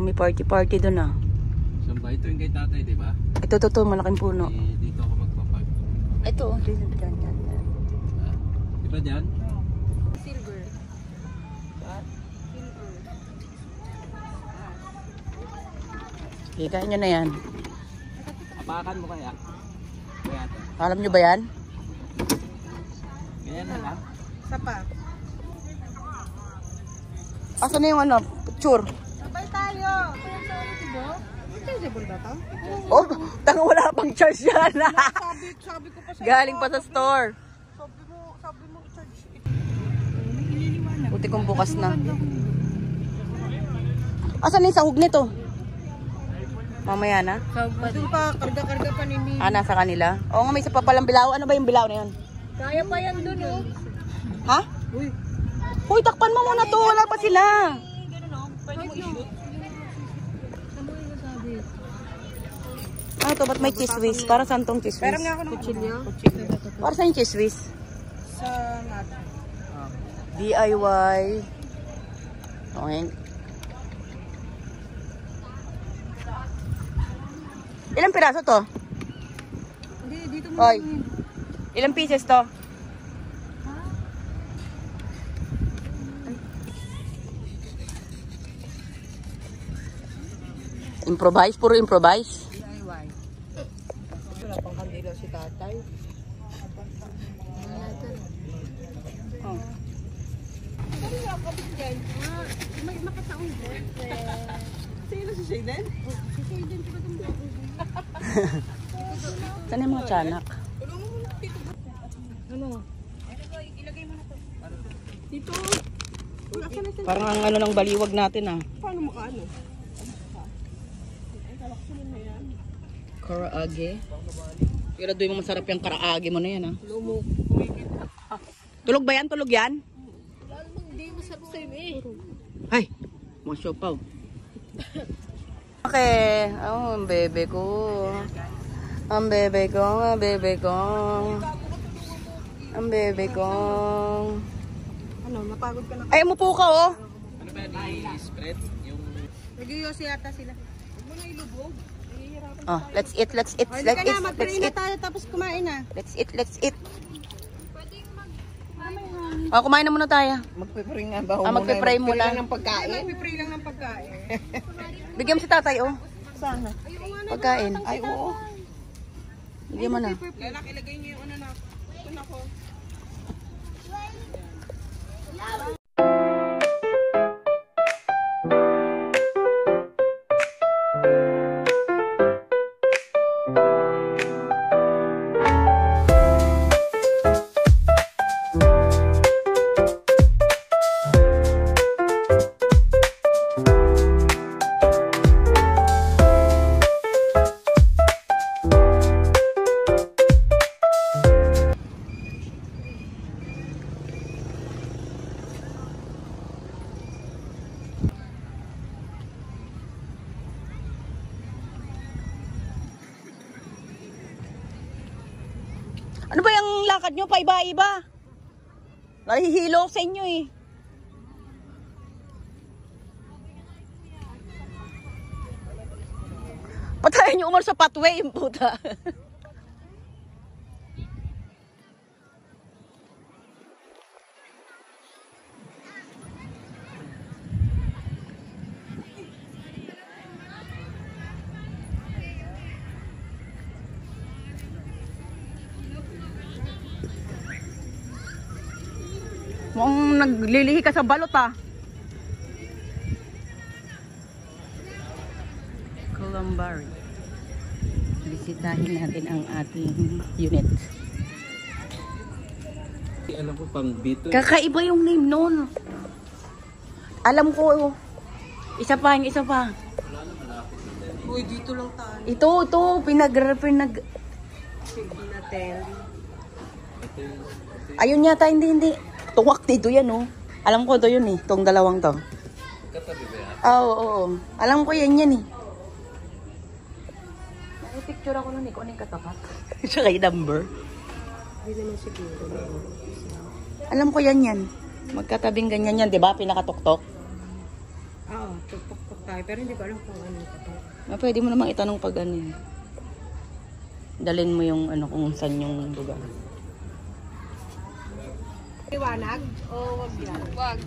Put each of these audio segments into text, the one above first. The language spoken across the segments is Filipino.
May party-party doon ah. Saan ba? Ito yung kay tatay, di ba? Ito, malaking puno. Dito ako magpapark. Ito, dito. Di ba dyan? Silver. What? Silver. Hikain nyo na yan. Apakan mo kaya? Kaya ito. Alam nyo ba yan? Ganyan na lang. Sapa. Asan na yung ano? Picture. Sabay tayo. Kaya sa ulit, diba? Chargeable ba ito? Oh, tanga wala pang charge yan. Sabi ko pa sa Galing pa sa store. Sabi mo, charge. Buti kong bukas na. Asan na yung sahog nito? Mamaya na? Doon pa, karga-karga pa ni Mimi. Nasa kanila? Oo nga, may isa pa palang bilao. Ano ba yung bilao na yun? Kaya pa yan doon, oh. Ha? Uy. Uy, takpan mo muna to. Wala pa sila. Ganun, oh. Pwede mo i-shoot. Ano yung nasabi? Ano to? Ba't may cheese whiz? Para saan tong cheese whiz? Meron nga ako ng kutsilyo. Para saan yung cheese whiz? Sa nat. DIY. Okay. Ilang piraso to? Hindi, dito mo. Hoy. Ilang pieces to? Improvise, puro improvise. DIY. Wala pang kandila si tatay. Oh. May makataong boyfriend. Sino si Shayden? Si Shayden pa itong Saan yung mga tiyanak? Ano? Ilagay mo na to. Dito. Wala ka na sa... Parang ang ano ng baliwag natin ah. Paano makaano? Ay, kalaksunin na yan. Karaage. Siguraduhin mo masarap yung karaage mo na yan ah. Lumo. Tulog ba yan? Tulog yan? Lalo hindi masarap sa'yo eh. Ay! Mga siopaw. Okay. Oh, ang bebe ko. Ang bebe ko. Ang bebe ko. Ang bebe ko. Ano, napagod ka na. Ay, umupo ka oh. Ano ba i-spread? Yung... Nag-iyosi yata sila. Huwag mo na ilubog. Nahihirapan Oh, let's eat, let's eat, O, let's hindi ka eat, na, let's mag-pray na eat. tayo tapos kumain na. Let's eat, let's eat. Oh, kumain na muna tayo. Magpe-pray nga ba? Magpe-pray muna. ng pagkain? Magpe-pray lang ng pagkain. Bigyan mo si tatay oh. Sana. Pagkain. Ay, oo. Bigyan mo na. Lalaki, ilagay niyo yung ano na. Ito ko. Ano ba yung lakad nyo? Paiba-iba. Nahihilo sa inyo eh. Patayin nyo umar sa pathway, puta. Mukhang naglilihi ka sa balot ah. Columbari. Bisitahin natin ang ating unit. Alam ko pang bito. Kakaiba yung name nun. Alam ko. Isa pa, isa pa. Uy, dito lang tayo. Ito, pinag... Pinatel. Ayun yata, hindi. Tuwak dito yan, oh. Alam ko to yun, eh. Itong dalawang to. Katabi ba yan? Oo. Alam ko yan, eh. Nakipicture ako nun, eh. Kung anong katapat. Siya kay number. Hindi naman siguro. Alam ko yan. Magkatabing ganyan yan, di ba? Pinakatuktok. Oo, tuktok tayo. Pero hindi ko alam kung ano ito. Pwede mo namang itanong pag ano eh. Dalhin mo yung ano kung saan yung lugar. Liwanag? O wag yan? Wag.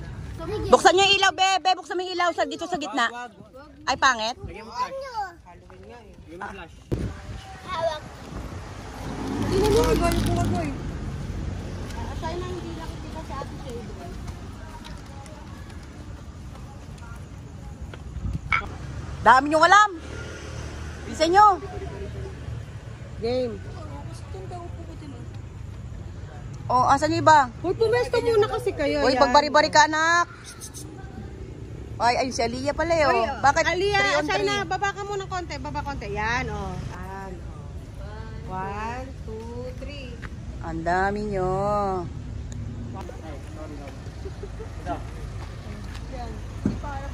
Buksan niyo yung ilaw, bebe. Buksan mo yung ilaw sa dito sa gitna. Ay, pangit. Lagyan mo flash. Halloween nga eh. Lagyan mo flash. Hindi na mo. Agoy. Asay na hindi nakikita si Ate Shade. Dami niyong alam. Bilisan niyo. Game. O, asan yung iba? Uy, pumesto muna kasi kayo. Uy, yan. pagbari-bari ka, anak. Ay, ayun si Aliyah pala eh. Uy, Oh. Bakit Aliyah, 3 on asay 3? na. Baba ka muna konti. Baba konti. Yan, oh. Yan, oh. 1, 2, 3. Ang dami nyo.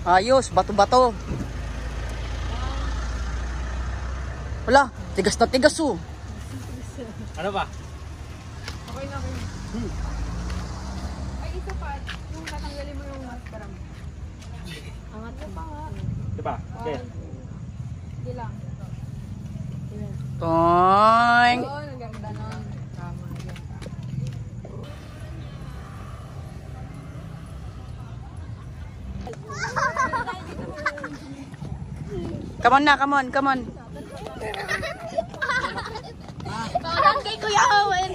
Ayos, bato-bato. Wala, tigas na tigas oh. Ano ba? Okay na, okay na. Ay, isa pa. Yung tatanggalin mo yung maskara mo. Angat mo pa nga. Diba? Okay. Hindi lang. Toing. Oo, naganda nun. Tama yan. Come on na, come on, come on. Parang kay Kuya Owen.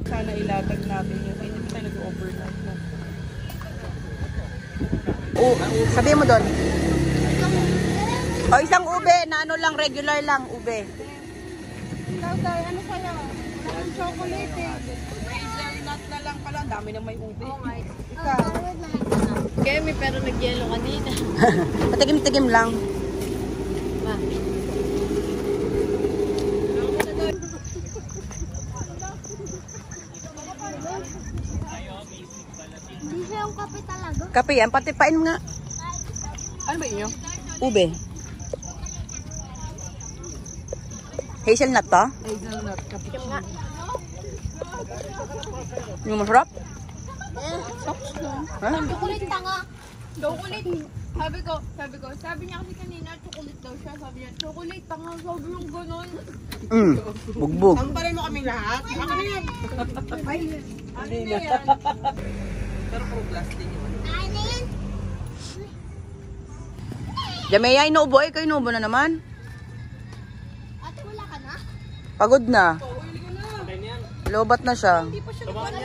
Sana ilatag natin yun. Ay, hindi tayo nag-overnight na. Oh, sabihin mo doon. O, isang ube na ano lang, regular lang, ube. Ikaw, Day, ano sa'yo? Walang chocolate eh. Hazelnut na lang pala. Ang dami nang may ube. Oh my. Ikaw. Kemi, pero nag-yellow kanina. Patigim-tigim lang. Ma. Hindi siya yung kape talaga. Kape yan, pati pain nga. Ano ba inyo? Ube. Hazelnut to? Hazelnut cappuccino. Yung masarap? Ha? Chocolate pa nga. Chocolate. Sabi niya kasi kanina, chocolate daw siya. Sabi niya, chocolate pa nga. Sabi yung ganon. Bugbog. Ang pala mo kaming lahat. Ako na yan. Ay, ano na yan? Pero puro plastic yun. Ano yan? Jamea, inuubo eh. Kayo inuubo na naman. Ate, wala ka na? Pagod na. Patay na yan. Lobat na siya. Wala